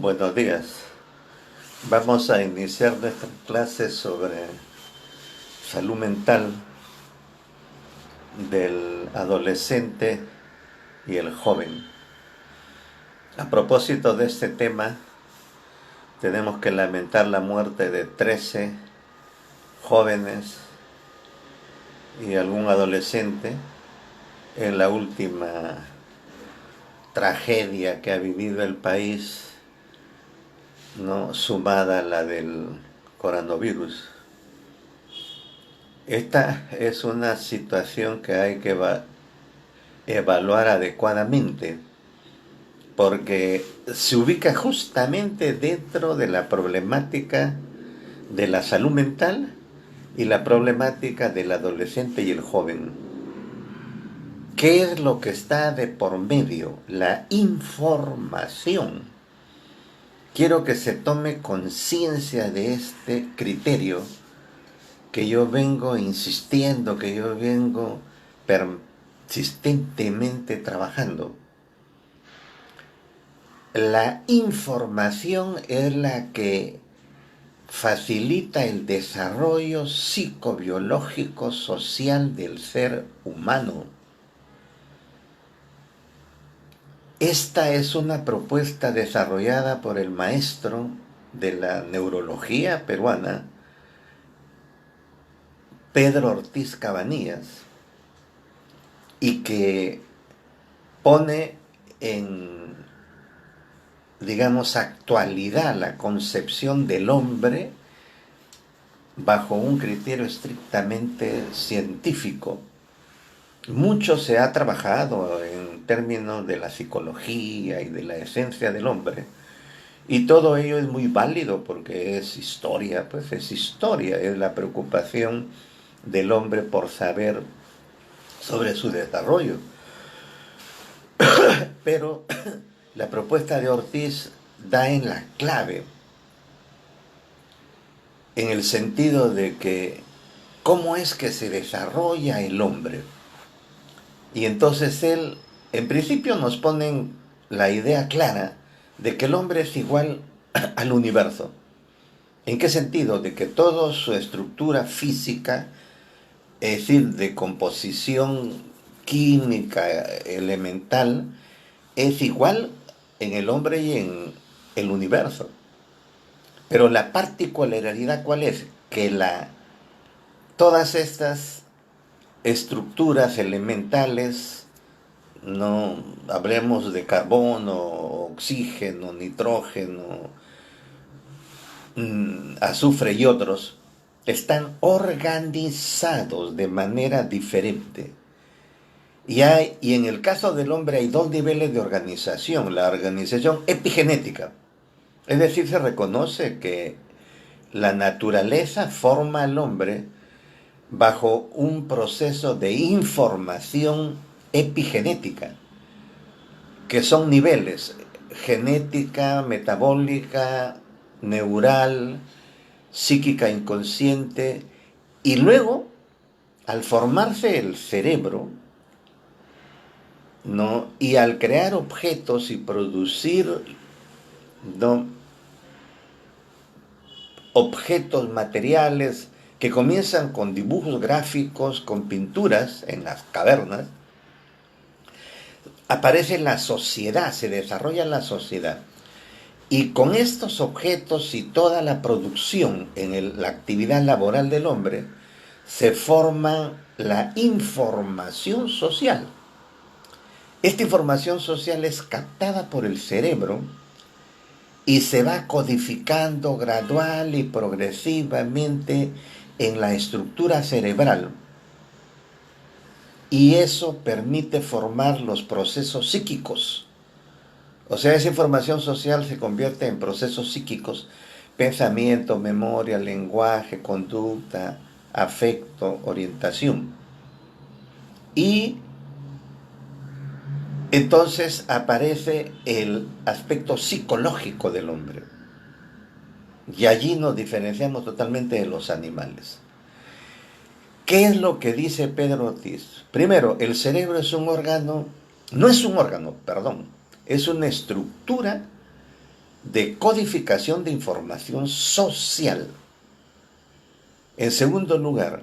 Buenos días. Vamos a iniciar nuestra clase sobre salud mental del adolescente y el joven. A propósito de este tema, tenemos que lamentar la muerte de 13 jóvenes y algún adolescente en la última tragedia que ha vivido el país, ¿no? Sumada a la del coronavirus. Esta es una situación que hay que evaluar adecuadamente porque se ubica justamente dentro de la problemática de la salud mental y la problemática del adolescente y el joven. ¿Qué es lo que está de por medio? La información. Quiero que se tome conciencia de este criterio que yo vengo insistiendo, que yo vengo persistentemente trabajando. La información es la que facilita el desarrollo psicobiológico social del ser humano. Esta es una propuesta desarrollada por el maestro de la neurología peruana, Pedro Ortiz Cabanillas, y que pone en, digamos, actualidad la concepción del hombre bajo un criterio estrictamente científico. Mucho se ha trabajado en términos de la psicología y de la esencia del hombre, y todo ello es muy válido porque es historia, pues es historia, es la preocupación del hombre por saber sobre su desarrollo. Pero la propuesta de Ortiz da en la clave, en el sentido de que cómo es que se desarrolla el hombre. Y entonces él, en principio nos ponen la idea clara de que el hombre es igual al universo. ¿En qué sentido? De que toda su estructura física, es decir, de composición química elemental, es igual en el hombre y en el universo. Pero la particularidad, ¿cuál es? Que todas estas estructuras elementales, no hablemos de carbono, oxígeno, nitrógeno, azufre y otros, están organizados de manera diferente. Y en el caso del hombre hay dos niveles de organización. La organización epigenética, es decir, se reconoce que la naturaleza forma al hombre bajo un proceso de información epigenética, que son niveles: genética, metabólica, neural, psíquica inconsciente, y luego, al formarse el cerebro, ¿no? Y al crear objetos y producir, ¿no?, objetos materiales que comienzan con dibujos gráficos, con pinturas en las cavernas, aparece la sociedad, se desarrolla la sociedad. Y con estos objetos y toda la producción en la actividad laboral del hombre, se forma la información social. Esta información social es captada por el cerebro y se va codificando gradual y progresivamente en la estructura cerebral. Y eso permite formar los procesos psíquicos. O sea, esa información social se convierte en procesos psíquicos: pensamiento, memoria, lenguaje, conducta, afecto, orientación. Y entonces aparece el aspecto psicológico del hombre. Y allí nos diferenciamos totalmente de los animales. ¿Qué es lo que dice Pedro Ortiz? Primero, el cerebro es un órgano, no es un órgano, perdón, es una estructura de codificación de información social. En segundo lugar,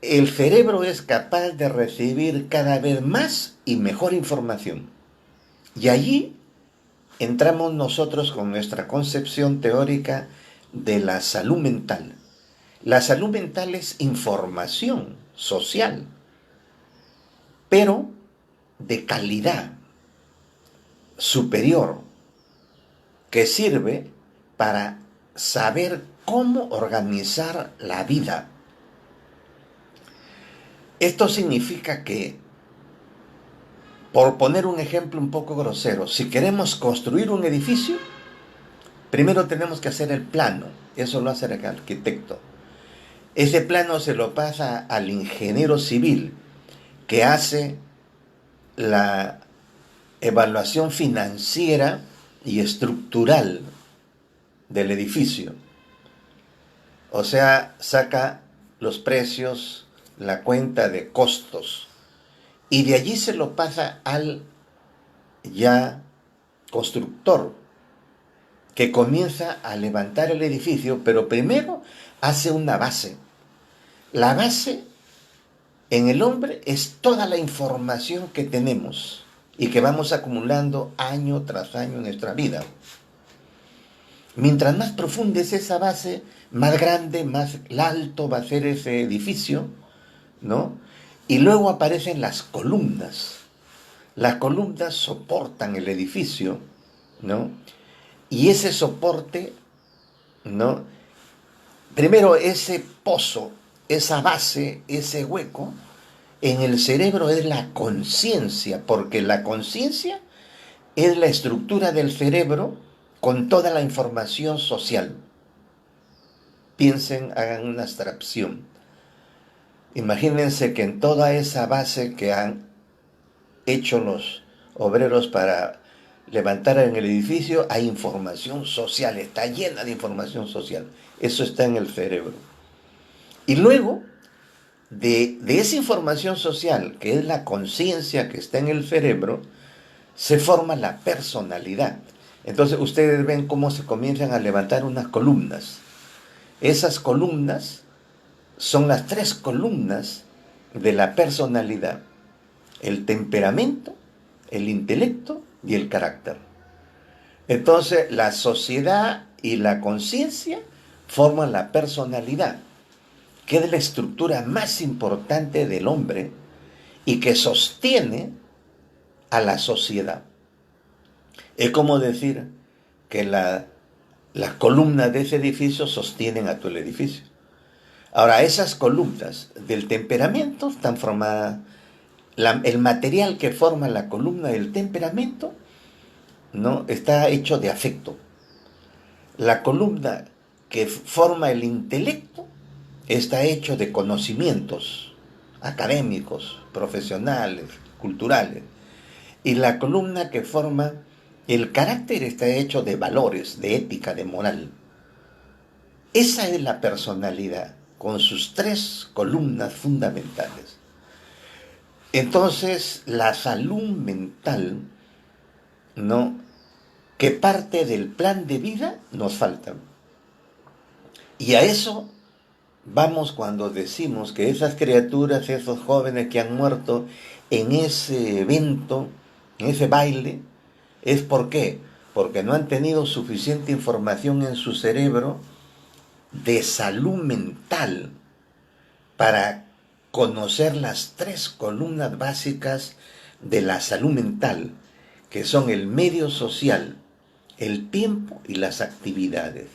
el cerebro es capaz de recibir cada vez más y mejor información. Y allí entramos nosotros con nuestra concepción teórica de la salud mental. La salud mental es información social, pero de calidad superior, que sirve para saber cómo organizar la vida. Esto significa que, por poner un ejemplo un poco grosero, si queremos construir un edificio, primero tenemos que hacer el plano. Eso lo hace el arquitecto. Ese plano se lo pasa al ingeniero civil, que hace la evaluación financiera y estructural del edificio. O sea, saca los precios, la cuenta de costos, y de allí se lo pasa al ya constructor, que comienza a levantar el edificio, pero primero hace una base. La base en el hombre es toda la información que tenemos y que vamos acumulando año tras año en nuestra vida. Mientras más profunda es esa base, más grande, más alto va a ser ese edificio, ¿no? Y luego aparecen las columnas. Las columnas soportan el edificio, ¿no? Y ese soporte, ¿no? Primero ese pozo, esa base, ese hueco, en el cerebro es la conciencia, porque la conciencia es la estructura del cerebro con toda la información social. Piensen, hagan una abstracción. Imagínense que en toda esa base que han hecho los obreros para levantar en el edificio hay información social, está llena de información social. Eso está en el cerebro. Y luego, de esa información social, que es la conciencia que está en el cerebro, se forma la personalidad. Entonces ustedes ven cómo se comienzan a levantar unas columnas. Esas columnas son las 3 columnas de la personalidad: el temperamento, el intelecto y el carácter. Entonces la sociedad y la conciencia forman la personalidad, que es la estructura más importante del hombre y que sostiene a la sociedad. Es como decir que las columnas de ese edificio sostienen a todo el edificio. Ahora, esas columnas del temperamento están formadas, el material que forma la columna del temperamento, ¿no?, está hecho de afecto. La columna que forma el intelecto está hecho de conocimientos académicos, profesionales, culturales. Y la columna que forma el carácter está hecho de valores, de ética, de moral. Esa es la personalidad, con sus 3 columnas fundamentales. Entonces, la salud mental, ¿no?, que parte del plan de vida, nos falta. Y a eso vamos cuando decimos que esas criaturas, esos jóvenes que han muerto en ese evento, en ese baile, ¿es por qué? Porque no han tenido suficiente información en su cerebro de salud mental para conocer las 3 columnas básicas de la salud mental, que son el medio social, el tiempo y las actividades.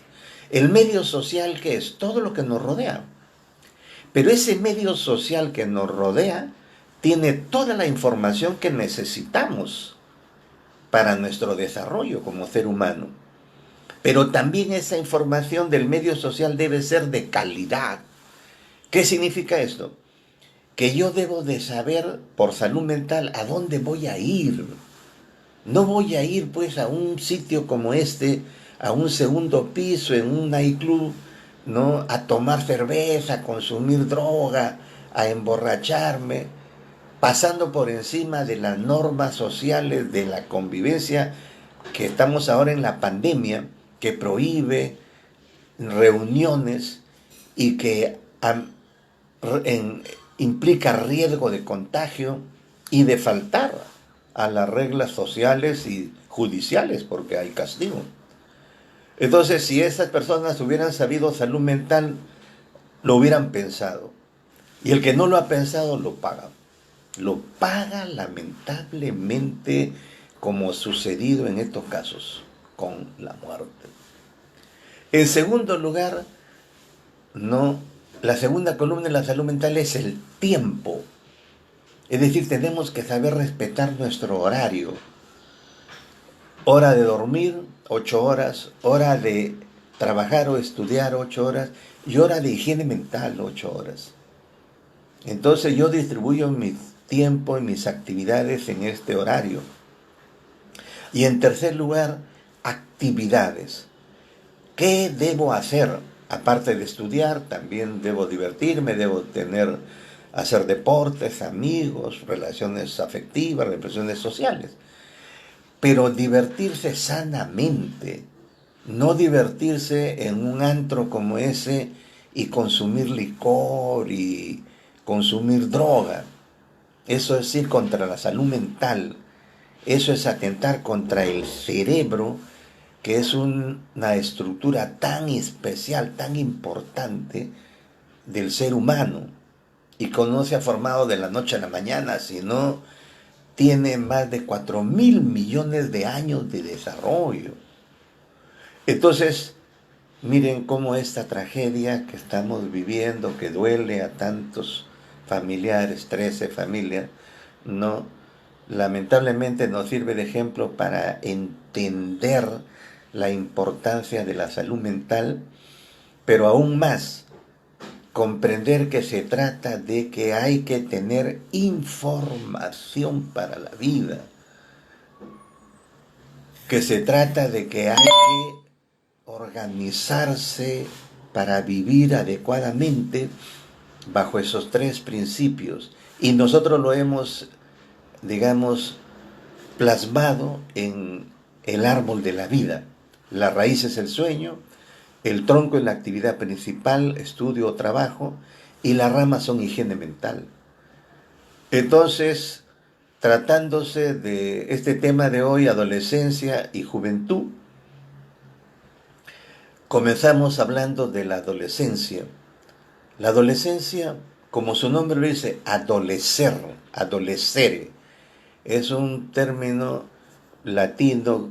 El medio social, que es todo lo que nos rodea. Pero ese medio social que nos rodea tiene toda la información que necesitamos para nuestro desarrollo como ser humano. Pero también esa información del medio social debe ser de calidad. ¿Qué significa esto? Que yo debo de saber, por salud mental, a dónde voy a ir. No voy a ir pues a un sitio como este, a un segundo piso, en un nightclub, ¿no?, a tomar cerveza, a consumir droga, a emborracharme, pasando por encima de las normas sociales de la convivencia que estamos ahora en la pandemia, que prohíbe reuniones y que en- implica riesgo de contagio y de faltar a las reglas sociales y judiciales porque hay castigo. Entonces, si esas personas hubieran sabido salud mental, lo hubieran pensado. Y el que no lo ha pensado lo paga. Lo paga lamentablemente, como sucedido en estos casos, con la muerte. En segundo lugar, no, la segunda columna de la salud mental es el tiempo. Es decir, tenemos que saber respetar nuestro horario. Hora de dormir, 8 horas, hora de trabajar o estudiar, 8 horas, y hora de higiene mental, 8 horas. Entonces yo distribuyo mi tiempo y mis actividades en este horario. Y en tercer lugar, actividades. ¿Qué debo hacer? Aparte de estudiar, también debo divertirme, hacer deportes, amigos, relaciones afectivas, relaciones sociales. Pero divertirse sanamente, no divertirse en un antro como ese y consumir licor y consumir droga. Eso es ir contra la salud mental. Eso es atentar contra el cerebro, que es una estructura tan especial, tan importante del ser humano, y que no se ha formado de la noche a la mañana, sino tiene más de 4.000 millones de años de desarrollo. Entonces, miren cómo esta tragedia que estamos viviendo, que duele a tantos familiares, 13 familias, no, lamentablemente nos sirve de ejemplo para entender la importancia de la salud mental, pero aún más comprender que se trata de que hay que tener información para la vida, que se trata de que hay que organizarse para vivir adecuadamente bajo esos tres principios. Y nosotros lo hemos, digamos, plasmado en el árbol de la vida. La raíz es el sueño, el tronco es la actividad principal, estudio o trabajo, y las ramas son higiene mental. Entonces, tratándose de este tema de hoy, adolescencia y juventud, comenzamos hablando de la adolescencia. La adolescencia, como su nombre lo dice, adolecere, es un término latino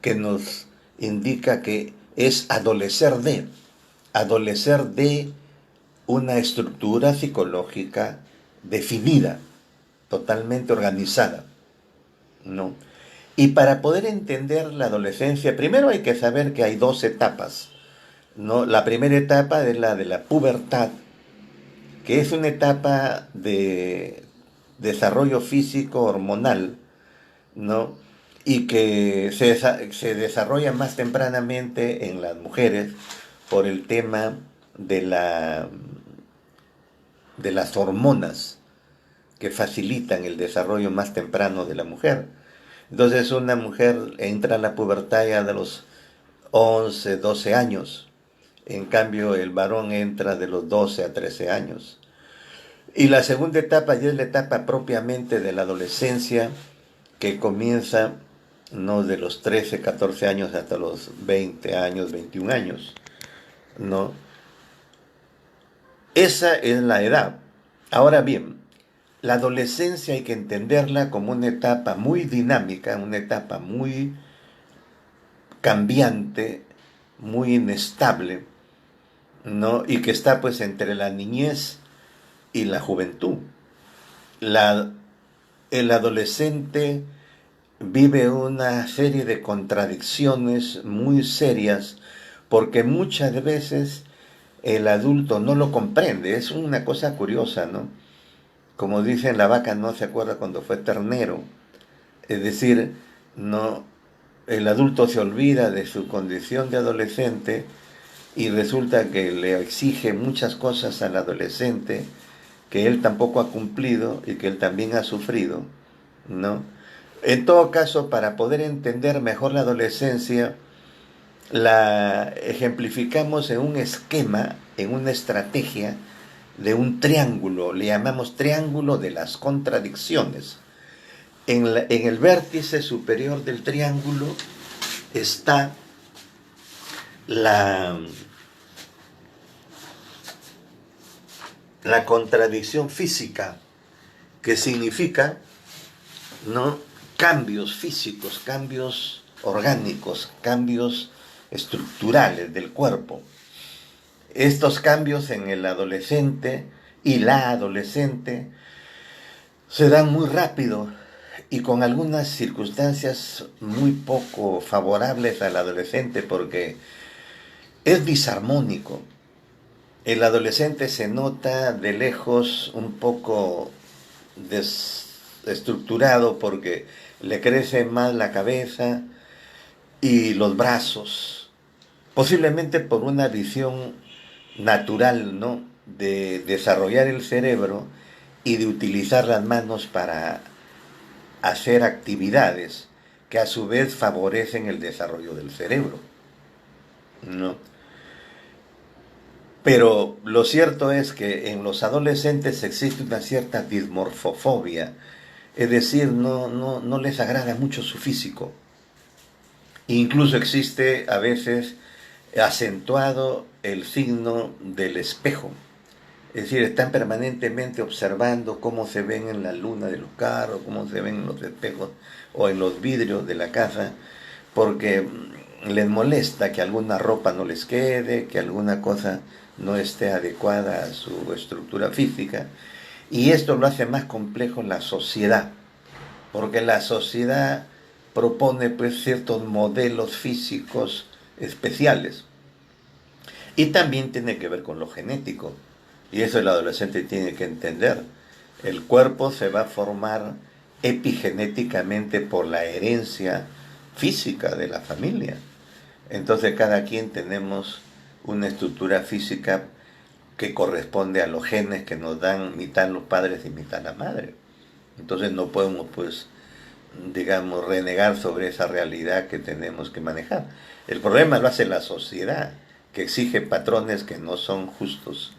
que nos indica que es adolecer de una estructura psicológica definida, totalmente organizada, ¿no? Y para poder entender la adolescencia, primero hay que saber que hay dos etapas, ¿no? La primera etapa es la de la pubertad, que es una etapa de desarrollo físico hormonal, ¿no? Y que se desarrolla más tempranamente en las mujeres por el tema de de las hormonas que facilitan el desarrollo más temprano de la mujer. Entonces una mujer entra a la pubertad ya de los 11, 12 años. En cambio el varón entra de los 12 a 13 años. Y la segunda etapa ya es la etapa propiamente de la adolescencia, que comienza no de los 13, 14 años hasta los 20 años, 21 años, ¿no? Esa es la edad. Ahora bien, la adolescencia hay que entenderla como una etapa muy dinámica, una etapa muy cambiante, muy inestable, ¿no? Y que está pues entre la niñez y la juventud. La, el adolescente vive una serie de contradicciones muy serias porque muchas veces el adulto no lo comprende. Es una cosa curiosa, ¿no? Como dicen, la vaca no se acuerda cuando fue ternero. Es decir, no, el adulto se olvida de su condición de adolescente y resulta que le exige muchas cosas al adolescente que él tampoco ha cumplido y que él también ha sufrido, ¿no? En todo caso, para poder entender mejor la adolescencia, la ejemplificamos en un esquema, en una estrategia de un triángulo, le llamamos triángulo de las contradicciones. En el vértice superior del triángulo está la, la contradicción física, que significa, ¿no?, cambios físicos, cambios orgánicos, cambios estructurales del cuerpo. Estos cambios en el adolescente y la adolescente se dan muy rápido y con algunas circunstancias muy poco favorables al adolescente porque es disarmónico. El adolescente se nota de lejos un poco desestructurado porque le crece más la cabeza y los brazos, posiblemente por una visión natural, ¿no?, de desarrollar el cerebro y de utilizar las manos para hacer actividades que a su vez favorecen el desarrollo del cerebro, ¿no? Pero lo cierto es que en los adolescentes existe una cierta dismorfofobia, es decir, no les agrada mucho su físico. Incluso existe a veces acentuado el signo del espejo. Es decir, están permanentemente observando cómo se ven en la luna de los carros, cómo se ven en los espejos o en los vidrios de la casa, porque les molesta que alguna ropa no les quede, que alguna cosa no esté adecuada a su estructura física. Y esto lo hace más complejo la sociedad, porque la sociedad propone pues ciertos modelos físicos especiales. Y también tiene que ver con lo genético. Y eso el adolescente tiene que entender. El cuerpo se va a formar epigenéticamente por la herencia física de la familia. Entonces cada quien tenemos una estructura física que corresponde a los genes que nos dan mitad los padres y mitad la madre. Entonces no podemos, pues, digamos, renegar sobre esa realidad que tenemos que manejar. El problema lo hace la sociedad, que exige patrones que no son justos.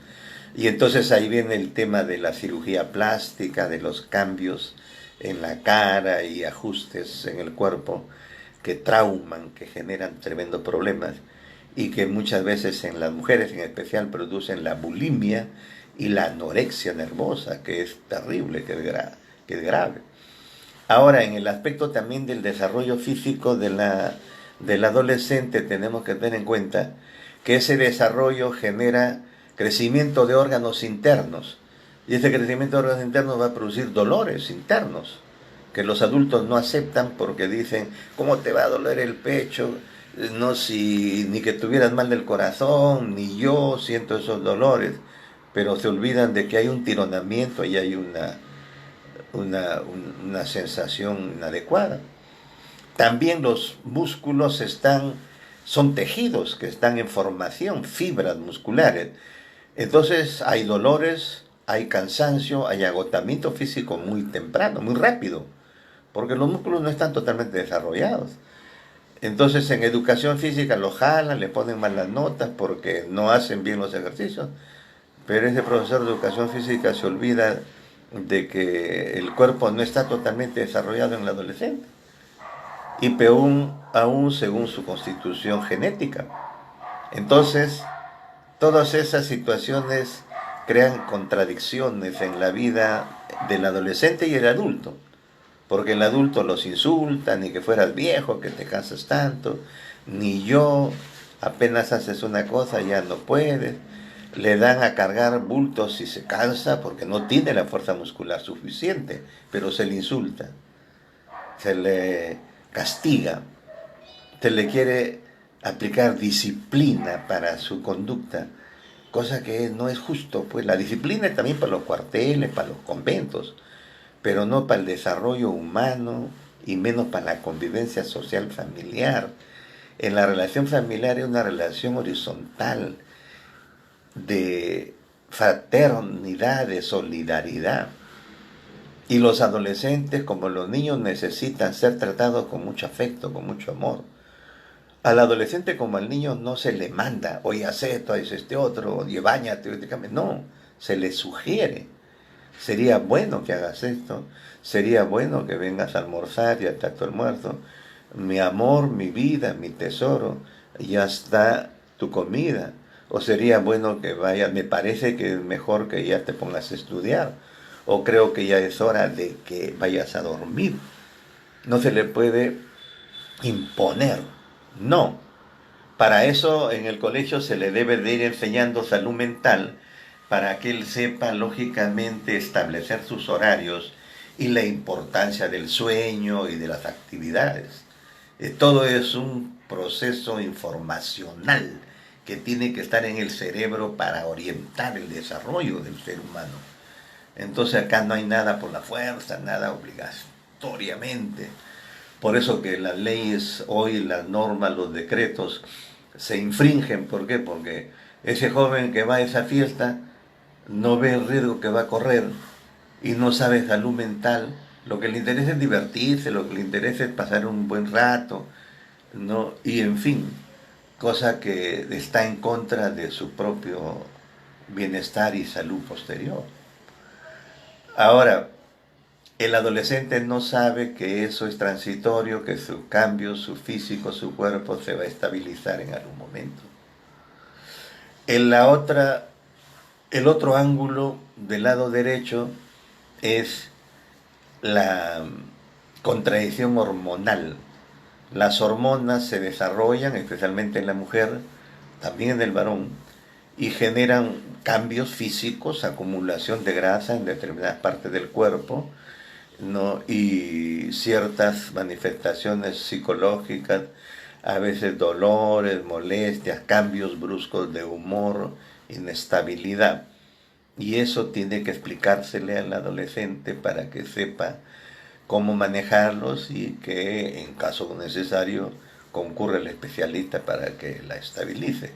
Y entonces ahí viene el tema de la cirugía plástica, de los cambios en la cara y ajustes en el cuerpo que trauman, que generan tremendos problemas y que muchas veces en las mujeres en especial producen la bulimia y la anorexia nervosa, que es terrible, que es grave. Ahora, en el aspecto también del desarrollo físico del adolescente, tenemos que tener en cuenta que ese desarrollo genera crecimiento de órganos internos. Y ese crecimiento de órganos internos va a producir dolores internos, que los adultos no aceptan porque dicen, ¿cómo te va a doler el pecho? No, si ni que tuvieras mal del corazón, ni yo siento esos dolores, pero se olvidan de que hay un tironamiento y hay una sensación inadecuada. También los músculos son tejidos que están en formación, fibras musculares. Entonces hay dolores, hay cansancio, hay agotamiento físico muy temprano, muy rápido, porque los músculos no están totalmente desarrollados. Entonces en educación física lo jalan, le ponen malas notas porque no hacen bien los ejercicios, pero ese profesor de educación física se olvida de que el cuerpo no está totalmente desarrollado en el adolescente y peor aún según su constitución genética. Entonces, todas esas situaciones crean contradicciones en la vida del adolescente y el adulto, porque el adulto los insulta, ni que fueras viejo, que te cansas tanto, ni yo, apenas haces una cosa ya no puedes, le dan a cargar bultos y se cansa porque no tiene la fuerza muscular suficiente, pero se le insulta, se le castiga, se le quiere aplicar disciplina para su conducta, cosa que no es justo, pues la disciplina es también para los cuarteles, para los conventos, pero no para el desarrollo humano y menos para la convivencia social familiar. En la relación familiar es una relación horizontal de fraternidad, de solidaridad. Y los adolescentes, como los niños, necesitan ser tratados con mucho afecto, con mucho amor. Al adolescente como al niño no se le manda, oye, haz esto, haz este otro, oye, báñate, oye, no, se le sugiere. Sería bueno que hagas esto, sería bueno que vengas a almorzar, ya está tu almuerzo, mi amor, mi vida, mi tesoro, ya está tu comida. O sería bueno que vayas, me parece que es mejor que ya te pongas a estudiar, o creo que ya es hora de que vayas a dormir. No se le puede imponer, no. Para eso en el colegio se le debe de ir enseñando salud mental para que él sepa lógicamente establecer sus horarios y la importancia del sueño y de las actividades. Todo es un proceso informacional que tiene que estar en el cerebro para orientar el desarrollo del ser humano. Entonces acá no hay nada por la fuerza, nada obligatoriamente. Por eso que las leyes hoy, las normas, los decretos se infringen. ¿Por qué? Porque ese joven que va a esa fiesta no ve el riesgo que va a correr y no sabe salud mental. Lo que le interesa es divertirse, lo que le interesa es pasar un buen rato, ¿no? Y en fin, cosa que está en contra de su propio bienestar y salud posterior. Ahora, el adolescente no sabe que eso es transitorio, que su cambio, su físico, su cuerpo se va a estabilizar en algún momento. En la otra, el otro ángulo del lado derecho es la contradicción hormonal. Las hormonas se desarrollan, especialmente en la mujer, también en el varón, y generan cambios físicos, acumulación de grasa en determinadas partes del cuerpo, ¿no? Y ciertas manifestaciones psicológicas, a veces dolores, molestias, cambios bruscos de humor, inestabilidad. Y eso tiene que explicársele al adolescente para que sepa cómo manejarlos y que en caso necesario concurre el especialista para que la estabilice.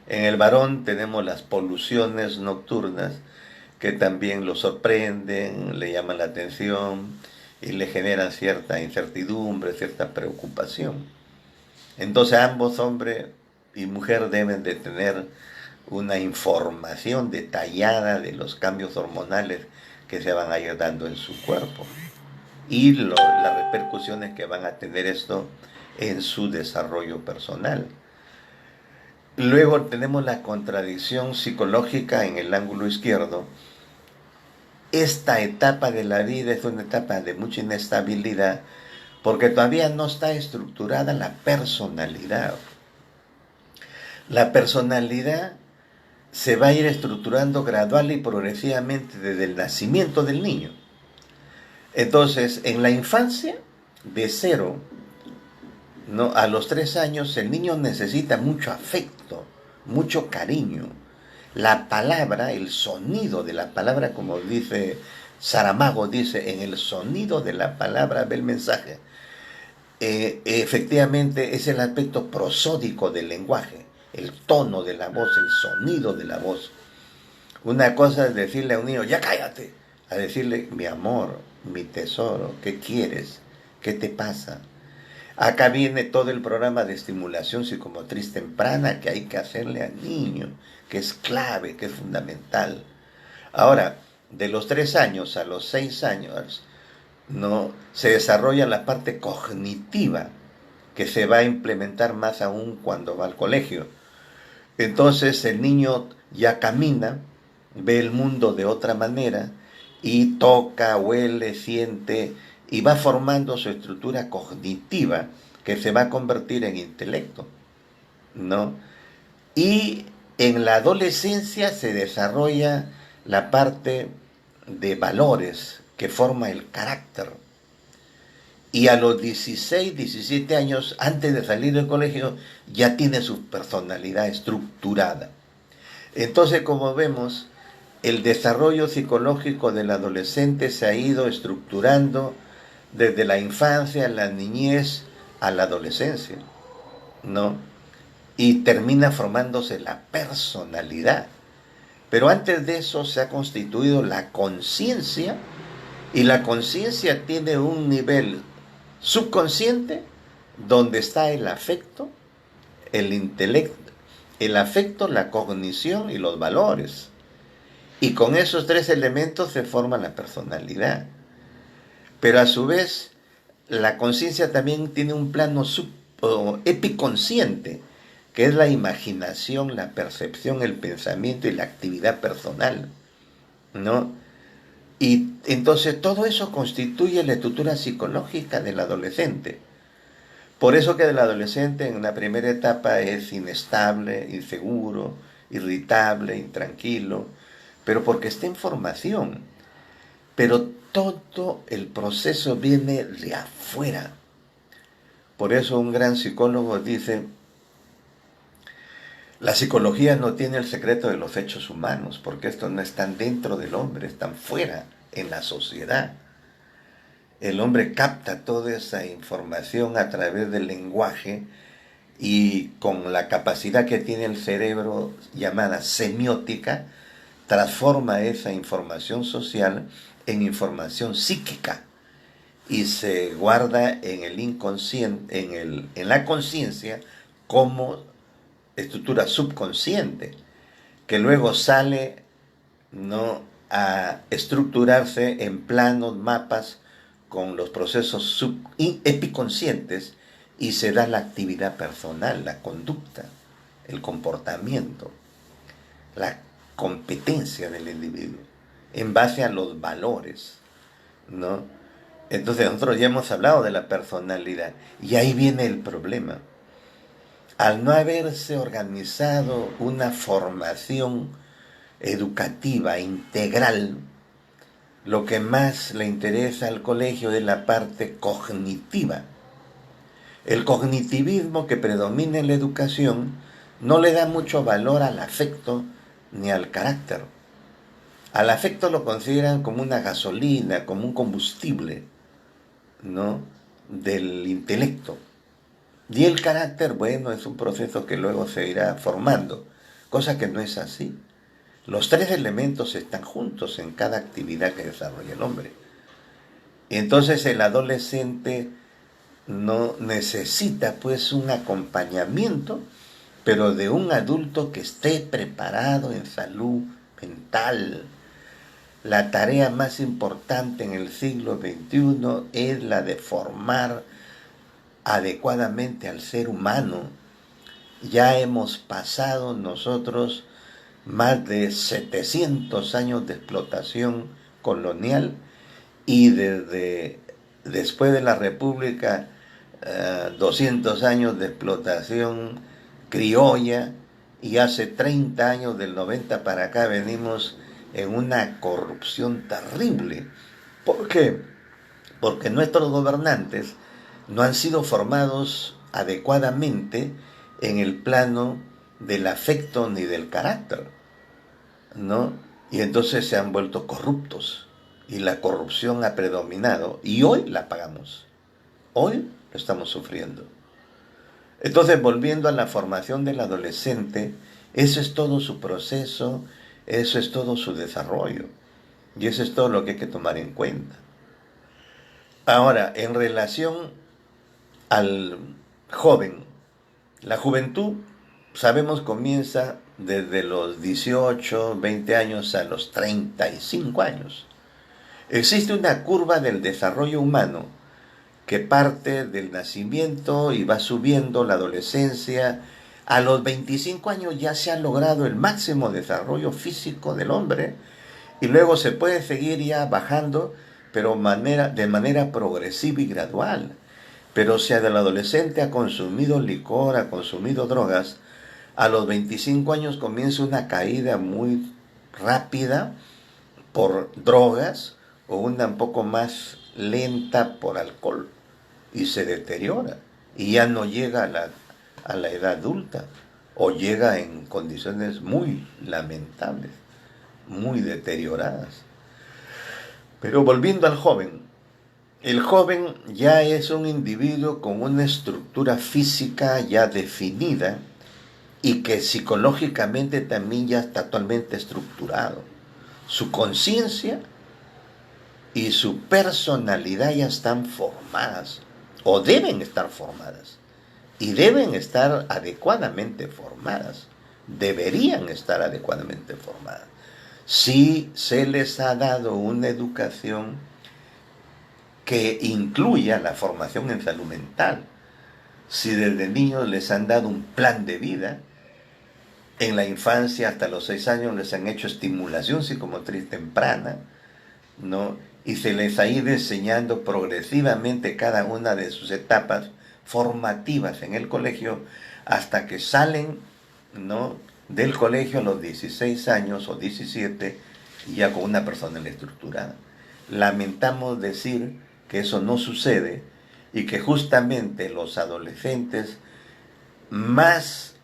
En el varón tenemos las poluciones nocturnas que también lo sorprenden, le llaman la atención y le generan cierta incertidumbre, cierta preocupación. Entonces ambos, hombre y mujer, deben de tener una información detallada de los cambios hormonales que se van a ir dando en su cuerpo y las repercusiones que van a tener esto en su desarrollo personal. Luego tenemos la contradicción psicológica en el ángulo izquierdo. Esta etapa de la vida es una etapa de mucha inestabilidad porque todavía no está estructurada la personalidad. La personalidad se va a ir estructurando gradual y progresivamente desde el nacimiento del niño. Entonces, en la infancia, de 0, ¿no?, a los 3 años, el niño necesita mucho afecto, mucho cariño. La palabra, el sonido de la palabra, como dice Saramago, dice, en el sonido de la palabra ve el mensaje. Efectivamente, es el aspecto prosódico del lenguaje, el tono de la voz, el sonido de la voz. Una cosa es decirle a un niño, ya cállate, a decirle, mi amor, mi tesoro, ¿qué quieres? ¿Qué te pasa? Acá viene todo el programa de estimulación psicomotriz temprana que hay que hacerle al niño, que es clave, que es fundamental. Ahora, de los 3 años a los 6 años, ¿no?, se desarrolla la parte cognitiva, que se va a implementar más aún cuando va al colegio. Entonces el niño ya camina, ve el mundo de otra manera y toca, huele, siente y va formando su estructura cognitiva que se va a convertir en intelecto, ¿no? Y en la adolescencia se desarrolla la parte de valores que forma el carácter. Y a los 16, 17 años, antes de salir del colegio, ya tiene su personalidad estructurada. Entonces, como vemos, el desarrollo psicológico del adolescente se ha ido estructurando desde la infancia, la niñez, a la adolescencia, ¿no? Y termina formándose la personalidad. Pero antes de eso se ha constituido la conciencia Y la conciencia tiene un nivel subconsciente donde está el afecto, el intelecto, el afecto, la cognición y los valores. Y con esos tres elementos se forma la personalidad. Pero a su vez, la conciencia también tiene un plano o epiconsciente, que es la imaginación, la percepción, el pensamiento y la actividad personal, ¿no? Y entonces todo eso constituye la estructura psicológica del adolescente. Por eso que el adolescente en la primera etapa es inestable, inseguro, irritable, intranquilo, pero porque está en formación. Pero todo el proceso viene de afuera. Por eso un gran psicólogo dice, la psicología no tiene el secreto de los hechos humanos, porque estos no están dentro del hombre, están fuera, en la sociedad. El hombre capta toda esa información a través del lenguaje y con la capacidad que tiene el cerebro llamada semiótica, transforma esa información social en información psíquica y se guarda en el inconsciente, en la conciencia como estructura subconsciente, que luego sale, ¿no?, a estructurarse en planos, mapas, con los procesos epiconscientes y se da la actividad personal, la conducta, el comportamiento, la competencia del individuo, en base a los valores, ¿no? Entonces nosotros ya hemos hablado de la personalidad y ahí viene el problema. Al no haberse organizado una formación educativa integral, lo que más le interesa al colegio es la parte cognitiva. El cognitivismo que predomina en la educación no le da mucho valor al afecto ni al carácter. Al afecto lo consideran como una gasolina, como un combustible, ¿no?, del intelecto. Y el carácter, bueno, es un proceso que luego se irá formando, cosa que no es así. Los tres elementos están juntos en cada actividad que desarrolla el hombre. Y entonces el adolescente no necesita pues un acompañamiento, pero de un adulto que esté preparado en salud mental. La tarea más importante en el siglo XXI es la de formar adecuadamente al ser humano. Ya hemos pasado nosotros más de 700 años de explotación colonial y desde después de la República 200 años de explotación criolla y hace 30 años del 90 para acá venimos en una corrupción terrible. ¿Por qué? Porque nuestros gobernantes no han sido formados adecuadamente en el plano del afecto ni del carácter, ¿no? Y entonces se han vuelto corruptos y la corrupción ha predominado y hoy la pagamos, hoy lo estamos sufriendo. Entonces, volviendo a la formación del adolescente, eso es todo su proceso, eso es todo su desarrollo y eso es todo lo que hay que tomar en cuenta. Ahora, en relación al joven, la juventud, sabemos, comienza desde los 18, 20 años a los 35 años. Existe una curva del desarrollo humano que parte del nacimiento y va subiendo la adolescencia. A los 25 años ya se ha logrado el máximo desarrollo físico del hombre y luego se puede seguir ya bajando, pero de manera progresiva y gradual. Pero si el adolescente ha consumido licor, ha consumido drogas, a los 25 años comienza una caída muy rápida por drogas o una un poco más lenta por alcohol y se deteriora y ya no llega a la edad adulta o llega en condiciones muy lamentables, muy deterioradas. Pero volviendo al joven, el joven ya es un individuo con una estructura física ya definida y que psicológicamente también ya está totalmente estructurado. Su conciencia y su personalidad ya están formadas, o deben estar formadas, y deben estar adecuadamente formadas, deberían estar adecuadamente formadas. Si se les ha dado una educación que incluya la formación en salud mental, si desde niños les han dado un plan de vida, en la infancia hasta los 6 años les han hecho estimulación psicomotriz temprana, ¿no? Y se les ha ido enseñando progresivamente cada una de sus etapas formativas en el colegio hasta que salen, ¿no?, del colegio a los 16 años o 17, ya con una persona estructurada. Lamentamos decir que eso no sucede y que justamente los adolescentes más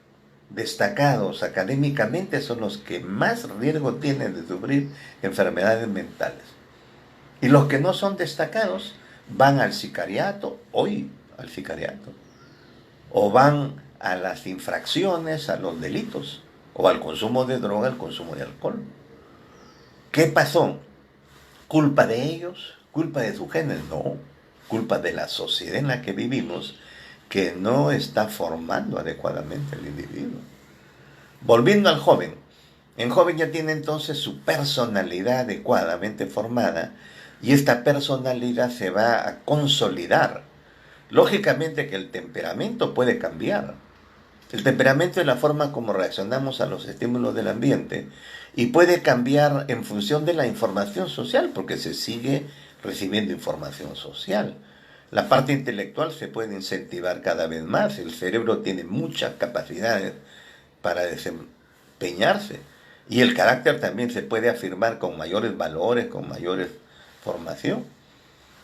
destacados académicamente son los que más riesgo tienen de sufrir enfermedades mentales. Y los que no son destacados van al sicariato, o van a las infracciones, a los delitos, o al consumo de droga, al consumo de alcohol. ¿Qué pasó? ¿Culpa de ellos? ¿Culpa de sus genes? No, culpa de la sociedad en la que vivimos, que no está formando adecuadamente al individuo. Volviendo al joven, el joven ya tiene entonces su personalidad adecuadamente formada y esta personalidad se va a consolidar. Lógicamente que el temperamento puede cambiar. El temperamento es la forma como reaccionamos a los estímulos del ambiente y puede cambiar en función de la información social, porque se sigue recibiendo información social. La parte intelectual se puede incentivar cada vez más. El cerebro tiene muchas capacidades para desempeñarse y el carácter también se puede afirmar con mayores valores, con mayores formación.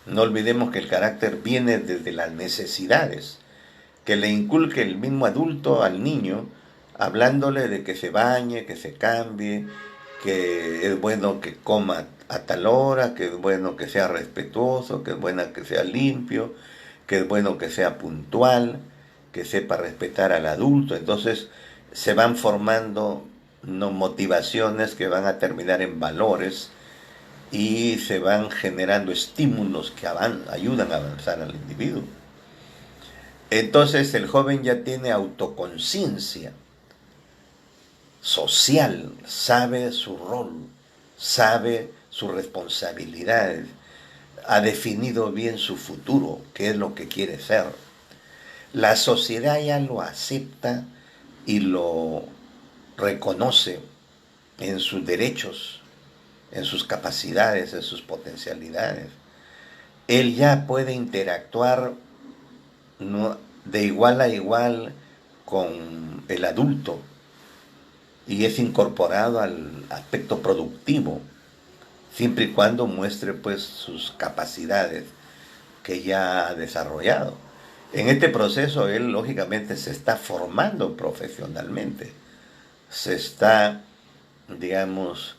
No olvidemos que el carácter viene desde las necesidades que le inculque el mismo adulto al niño, hablándole de que se bañe, que se cambie, que es bueno que coma a tal hora, que es bueno que sea respetuoso, que es bueno que sea limpio, que es bueno que sea puntual, que sepa respetar al adulto. Entonces se van formando, ¿no?, motivaciones que van a terminar en valores y se van generando estímulos que ayudan a avanzar al individuo. Entonces el joven ya tiene autoconciencia social, sabe su rol, sabe sus responsabilidades, ha definido bien su futuro, qué es lo que quiere ser. La sociedad ya lo acepta y lo reconoce en sus derechos, en sus capacidades, en sus potencialidades. Él ya puede interactuar, ¿no?, de igual a igual con el adulto y es incorporado al aspecto productivo, siempre y cuando muestre pues sus capacidades que ya ha desarrollado. En este proceso él lógicamente se está formando profesionalmente, se está, digamos,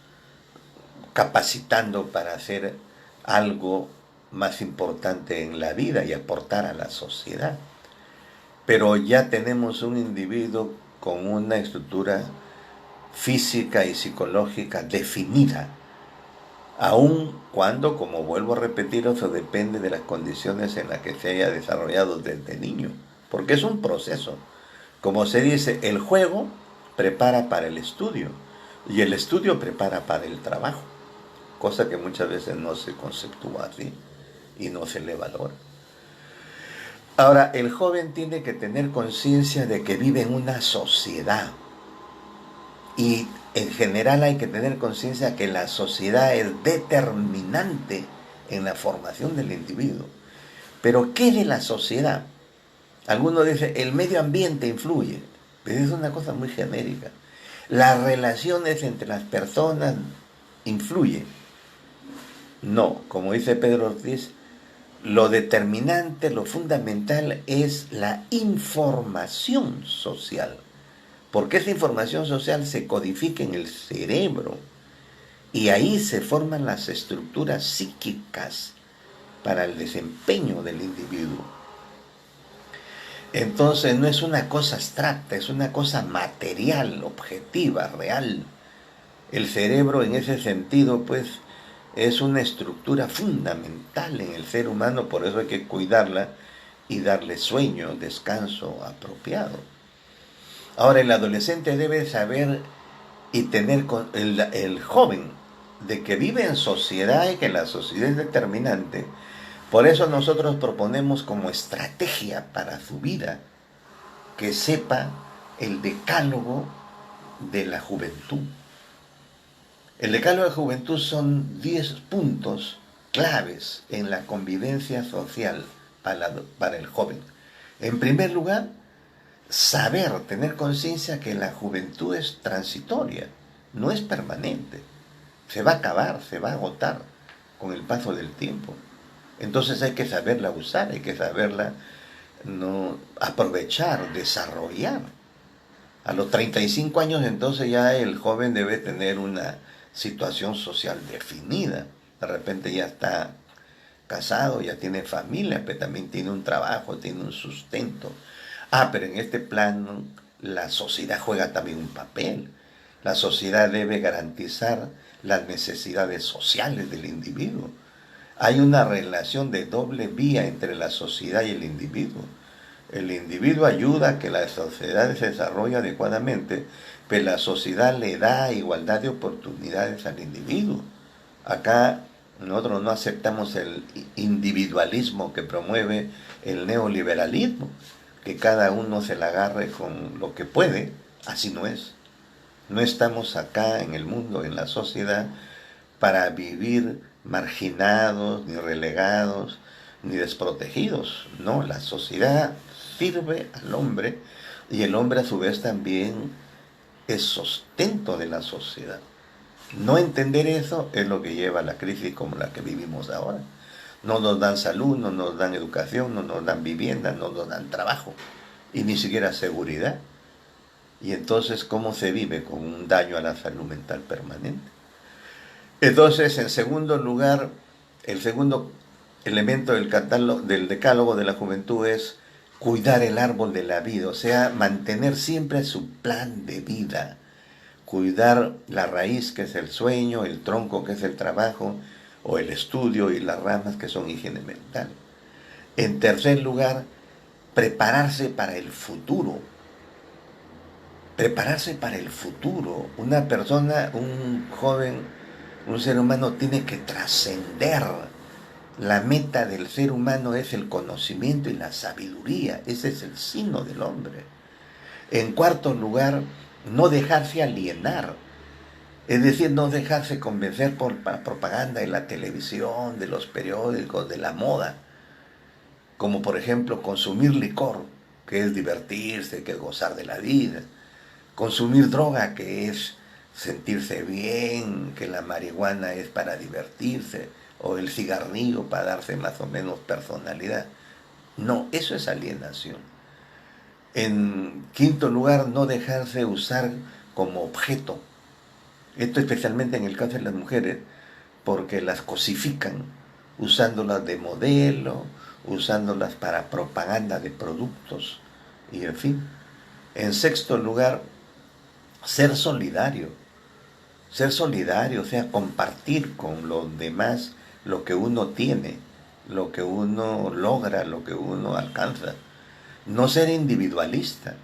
capacitando para hacer algo más importante en la vida y aportar a la sociedad. Pero ya tenemos un individuo con una estructura física y psicológica definida, aun cuando, como vuelvo a repetir, eso depende de las condiciones en las que se haya desarrollado desde niño, porque es un proceso. Como se dice, el juego prepara para el estudio y el estudio prepara para el trabajo, cosa que muchas veces no se conceptúa así y no se le valora. Ahora, el joven tiene que tener conciencia de que vive en una sociedad y en general hay que tener conciencia que la sociedad es determinante en la formación del individuo. Pero ¿qué de la sociedad? Algunos dicen, el medio ambiente influye, pero es una cosa muy genérica. Las relaciones entre las personas influyen. No, como dice Pedro Ortiz, lo determinante, lo fundamental es la información social, porque esa información social se codifica en el cerebro y ahí se forman las estructuras psíquicas para el desempeño del individuo. Entonces no es una cosa abstracta, es una cosa material, objetiva, real. El cerebro en ese sentido pues es una estructura fundamental en el ser humano, por eso hay que cuidarla y darle sueño, descanso apropiado. Ahora, el adolescente debe saber y tener el joven de que vive en sociedad y que la sociedad es determinante. Por eso nosotros proponemos como estrategia para su vida que sepa el decálogo de la juventud. El decálogo de la juventud son 10 puntos claves en la convivencia social para el joven. En primer lugar, saber, tener conciencia que la juventud es transitoria, no es permanente. Se va a acabar, se va a agotar con el paso del tiempo. Entonces hay que saberla usar, hay que saberla no aprovechar, desarrollar. A los 35 años entonces ya el joven debe tener una situación social definida. De repente ya está casado, ya tiene familia, pero también tiene un trabajo, tiene un sustento. Pero en este plano la sociedad juega también un papel. La sociedad debe garantizar las necesidades sociales del individuo. Hay una relación de doble vía entre la sociedad y el individuo. El individuo ayuda a que la sociedad se desarrolle adecuadamente, pero la sociedad le da igualdad de oportunidades al individuo. Acá nosotros no aceptamos el individualismo que promueve el neoliberalismo, que cada uno se la agarre con lo que puede. Así no es. No estamos acá en el mundo, en la sociedad, para vivir marginados, ni relegados, ni desprotegidos. No, la sociedad sirve al hombre y el hombre a su vez también es sustento de la sociedad. No entender eso es lo que lleva a la crisis como la que vivimos ahora. No nos dan salud, no nos dan educación, no nos dan vivienda, no nos dan trabajo y ni siquiera seguridad. Y entonces, ¿cómo se vive con un daño a la salud mental permanente? Entonces, en segundo lugar, el segundo elemento del decálogo de la juventud es cuidar el árbol de la vida, o sea, mantener siempre su plan de vida, cuidar la raíz que es el sueño, el tronco que es el trabajo, o el estudio y las ramas que son higiene mental. En tercer lugar, prepararse para el futuro. Prepararse para el futuro. Una persona, un joven, un ser humano tiene que trascender. La meta del ser humano es el conocimiento y la sabiduría. Ese es el signo del hombre. En cuarto lugar, no dejarse alienar. Es decir, no dejarse convencer por la propaganda de la televisión, de los periódicos, de la moda. Como por ejemplo consumir licor, que es divertirse, que es gozar de la vida. Consumir droga, que es sentirse bien, que la marihuana es para divertirse, o el cigarrillo para darse más o menos personalidad. No, eso es alienación. En quinto lugar, no dejarse usar como objeto. Esto especialmente en el caso de las mujeres, porque las cosifican, usándolas de modelo, usándolas para propaganda de productos, y en fin. En sexto lugar, ser solidario, o sea, compartir con los demás lo que uno tiene, lo que uno logra, lo que uno alcanza. No ser individualista,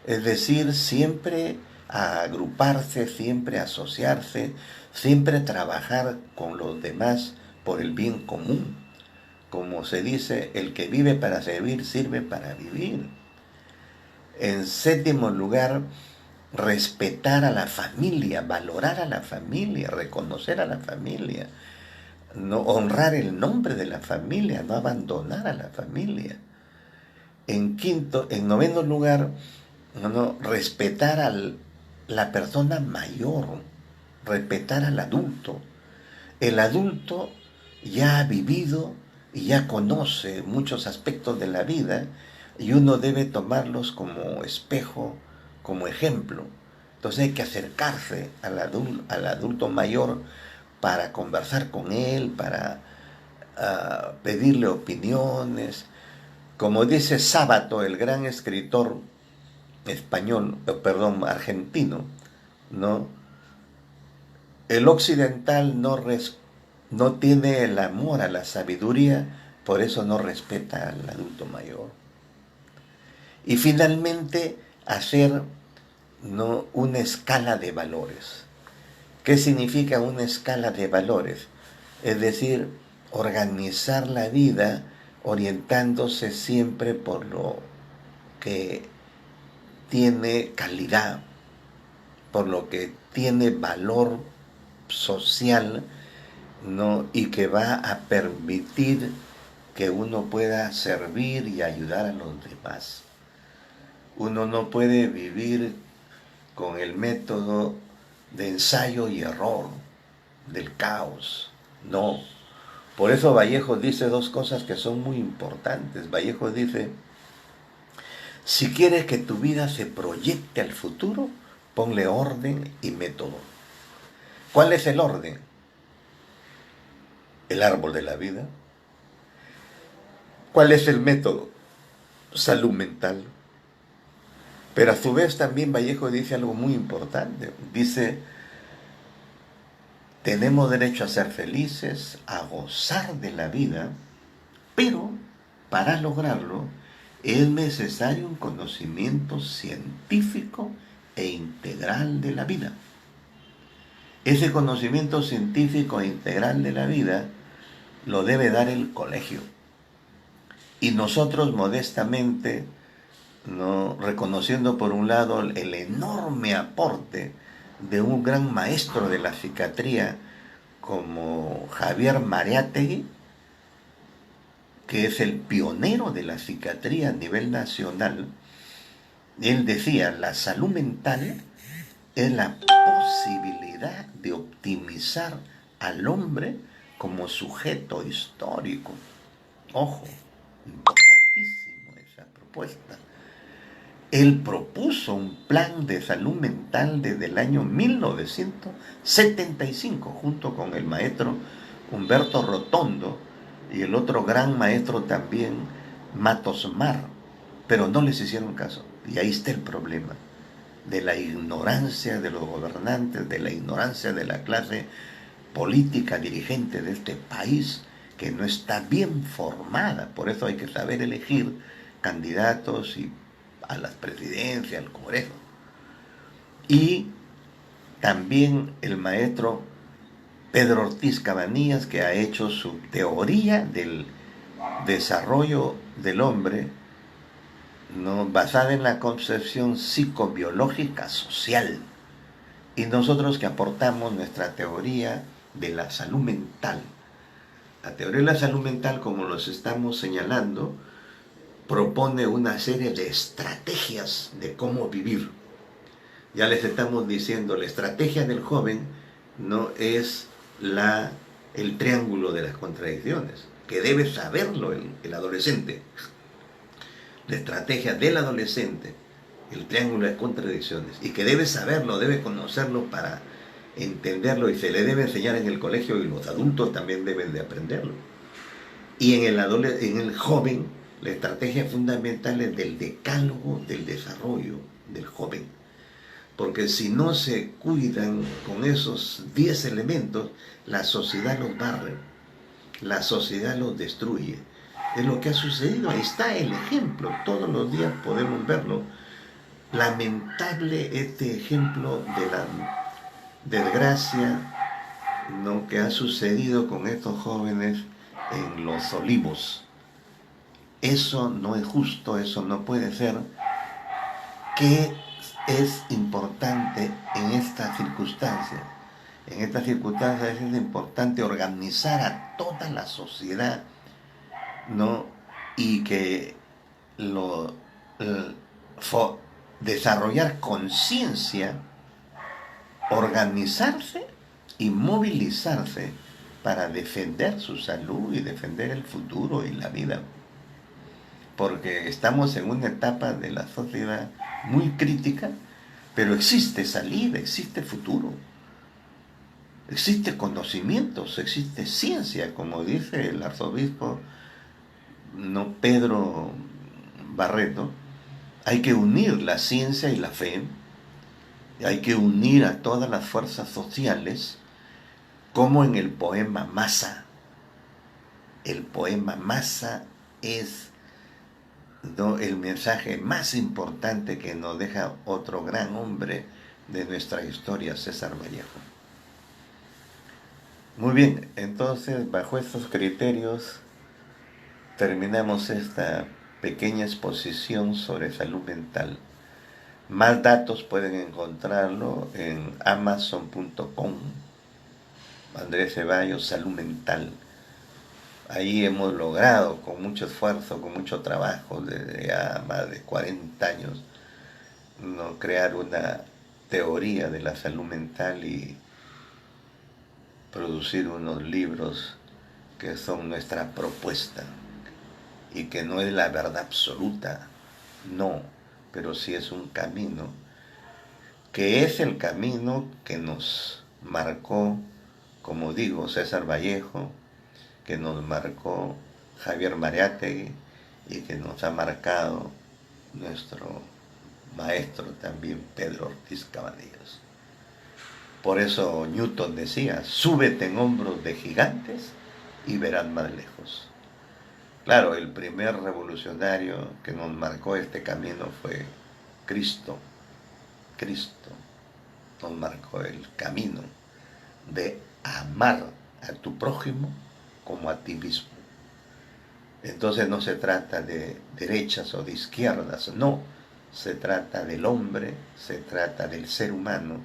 es decir, siempre agruparse, siempre asociarse, siempre trabajar con los demás por el bien común. Como se dice, el que vive para servir, sirve para vivir. En séptimo lugar, respetar a la familia, valorar a la familia, reconocer a la familia, no honrar el nombre de la familia, no abandonar a la familia. En noveno lugar, respetar a la persona mayor, respetar al adulto. El adulto ya ha vivido y ya conoce muchos aspectos de la vida y uno debe tomarlos como espejo, como ejemplo. Entonces hay que acercarse al adulto mayor para conversar con él, para pedirle opiniones. Como dice Sábato, el gran escritor español, argentino, ¿no? El occidental no no tiene el amor a la sabiduría, por eso no respeta al adulto mayor. Y finalmente, hacer, ¿no?, una escala de valores. ¿Qué significa una escala de valores? Es decir, organizar la vida orientándose siempre por lo que tiene calidad, por lo que tiene valor social, ¿no?, y que va a permitir que uno pueda servir y ayudar a los demás. Uno no puede vivir con el método de ensayo y error, del caos, no. Por eso Vallejo dice dos cosas que son muy importantes. Vallejo dice: si quieres que tu vida se proyecte al futuro, ponle orden y método. ¿Cuál es el orden? El árbol de la vida. ¿Cuál es el método? Salud mental. Pero a su vez también Vallejo dice algo muy importante. Dice: tenemos derecho a ser felices, a gozar de la vida, pero para lograrlo es necesario un conocimiento científico e integral de la vida. Ese conocimiento científico e integral de la vida lo debe dar el colegio. Y nosotros modestamente, ¿no?, reconociendo por un lado el enorme aporte de un gran maestro de la psiquiatría como Javier Mariátegui, que es el pionero de la psiquiatría a nivel nacional. Él decía: la salud mental es la posibilidad de optimizar al hombre como sujeto histórico. Ojo, importantísimo esa propuesta. Él propuso un plan de salud mental desde el año 1975, junto con el maestro Humberto Rotondo y el otro gran maestro también, Matos Mar, pero no les hicieron caso. Y ahí está el problema de la ignorancia de los gobernantes, de la ignorancia de la clase política dirigente de este país, que no está bien formada. Por eso hay que saber elegir candidatos y a las presidencias, al Congreso. Y también el maestro Pedro Ortiz Cabanillas, que ha hecho su teoría del desarrollo del hombre, ¿no?, basada en la concepción psicobiológica social. Y nosotros que aportamos nuestra teoría de la salud mental. La teoría de la salud mental, como los estamos señalando, propone una serie de estrategias de cómo vivir. Ya les estamos diciendo, la estrategia del joven no es el triángulo de las contradicciones, que debe saberlo el adolescente. La estrategia del adolescente, el triángulo de contradicciones, y que debe saberlo, debe conocerlo para entenderlo, y se le debe enseñar en el colegio, y los adultos también deben de aprenderlo. Y en el joven, la estrategia fundamental es del decálogo del desarrollo del joven. Porque si no se cuidan con esos 10 elementos, la sociedad los barre, la sociedad los destruye. Es lo que ha sucedido, ahí está el ejemplo, todos los días podemos verlo. Lamentable este ejemplo de la desgracia, ¿no?, que ha sucedido con estos jóvenes en Los Olivos. Eso no es justo, eso no puede ser. ¿Qué es importante en estas circunstancias? En estas circunstancias es importante organizar a toda la sociedad, ¿no?, y que desarrollar conciencia, organizarse y movilizarse para defender su salud y defender el futuro y la vida. Porque estamos en una etapa de la sociedad muy crítica, pero existe salida, existe futuro, existe conocimientos, existe ciencia, como dice el arzobispo, no, Pedro Barreto. Hay que unir la ciencia y la fe, hay que unir a todas las fuerzas sociales como en el poema Masa. El poema Masa es, ¿no?, el mensaje más importante que nos deja otro gran hombre de nuestra historia, César Vallejo. Muy bien, entonces bajo estos criterios terminamos esta pequeña exposición sobre salud mental. Más datos pueden encontrarlo en amazon.com, Andrés Ceballos, salud mental. Ahí hemos logrado, con mucho esfuerzo, con mucho trabajo, desde ya más de 40 años, ¿no?, crear una teoría de la salud mental y producir unos libros que son nuestra propuesta y que no es la verdad absoluta, no, pero sí es un camino, que es el camino que nos marcó, como digo, César Vallejo, que nos marcó Javier Mariátegui y que nos ha marcado nuestro maestro también, Pedro Ortiz Cabanillas. Por eso Newton decía, súbete en hombros de gigantes y verás más lejos. Claro, el primer revolucionario que nos marcó este camino fue Cristo. Cristo nos marcó el camino de amar a tu prójimo como a ti mismo. Entonces no se trata de derechas o de izquierdas, no, se trata del hombre, se trata del ser humano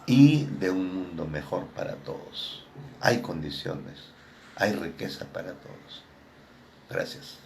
y de un mundo mejor para todos. Hay condiciones, hay riqueza para todos. Gracias.